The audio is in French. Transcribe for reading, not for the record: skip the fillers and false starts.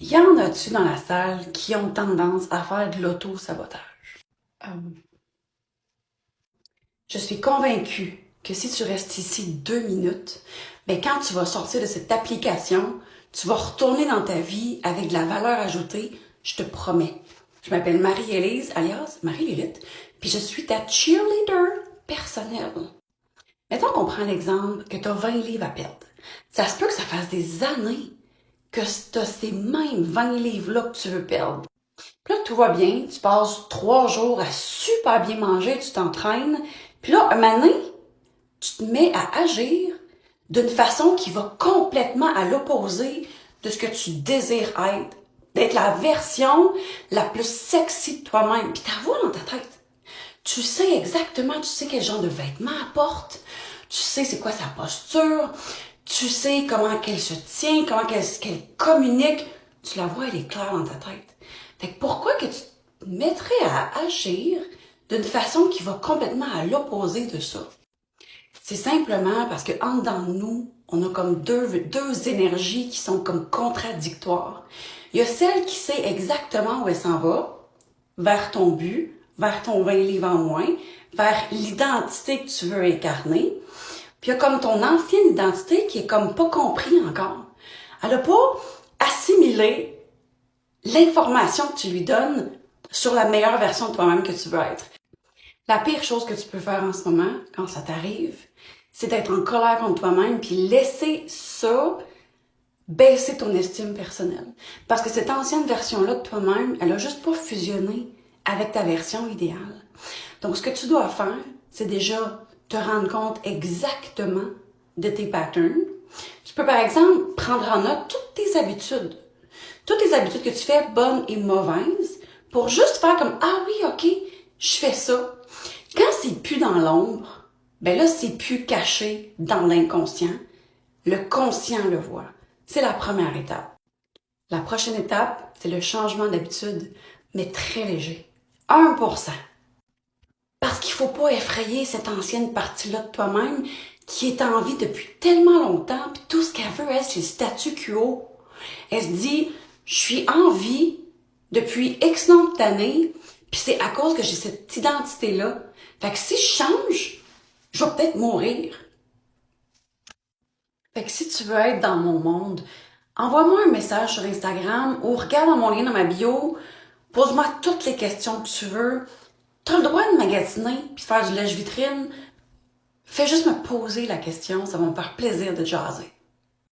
Y en a-tu dans la salle qui ont tendance à faire de l'auto-sabotage? Je suis convaincue que si tu restes ici 2 minutes, quand tu vas sortir de cette application, tu vas retourner dans ta vie avec de la valeur ajoutée, je te promets. Je m'appelle Marie-Élise, alias Marie-Lilith, puis je suis ta cheerleader personnelle. Mettons qu'on prend l'exemple que tu as 20 livres à perdre. Ça se peut que ça fasse des années que tu as ces mêmes 20 livres-là que tu veux perdre. Puis là, tout va bien, tu passes 3 jours à super bien manger, tu t'entraînes, puis là, un moment donné, tu te mets à agir d'une façon qui va complètement à l'opposé de ce que tu désires être. D'être la version la plus sexy de toi-même. Puis ta voix dans ta tête. Tu sais exactement, tu sais quel genre de vêtements elle porte. Tu sais c'est quoi sa posture. Tu sais comment qu'elle se tient, comment qu'elle communique. Tu la vois, elle est claire dans ta tête. Fait que pourquoi que tu te mettrais à agir d'une façon qui va complètement à l'opposé de ça? C'est simplement parce que en dedans de nous, on a comme deux énergies qui sont comme contradictoires. Il y a celle qui sait exactement où elle s'en va, vers ton but, vers ton 20 livres en moins, vers l'identité que tu veux incarner. Puis il y a comme ton ancienne identité qui est comme pas compris encore. Elle a pas assimilé l'information que tu lui donnes sur la meilleure version de toi-même que tu veux être. La pire chose que tu peux faire en ce moment, quand ça t'arrive, c'est d'être en colère contre toi-même puis laisser ça baisser ton estime personnelle. Parce que cette ancienne version-là de toi-même, elle a juste pas fusionné avec ta version idéale. Donc, ce que tu dois faire, c'est déjà te rendre compte exactement de tes patterns. Tu peux, par exemple, prendre en note toutes tes habitudes. Toutes les habitudes que tu fais, bonnes et mauvaises, pour juste faire comme, ah oui, ok, je fais ça. Quand c'est plus dans l'ombre, ben là, c'est plus caché dans l'inconscient. Le conscient le voit. C'est la première étape. La prochaine étape, c'est le changement d'habitude, mais très léger. 1%. Parce qu'il faut pas effrayer cette ancienne partie-là de toi-même qui est en vie depuis tellement longtemps, puis tout ce qu'elle veut, elle, c'est le statu quo. Elle se dit, je suis en vie depuis X nombre d'années, puis c'est à cause que j'ai cette identité-là. Fait que si je change, je vais peut-être mourir. Fait que si tu veux être dans mon monde, envoie-moi un message sur Instagram ou regarde dans mon lien dans ma bio, pose-moi toutes les questions que tu veux. Tu as le droit de magasiner puis faire du lèche-vitrine. Fais juste me poser la question, ça va me faire plaisir de jaser.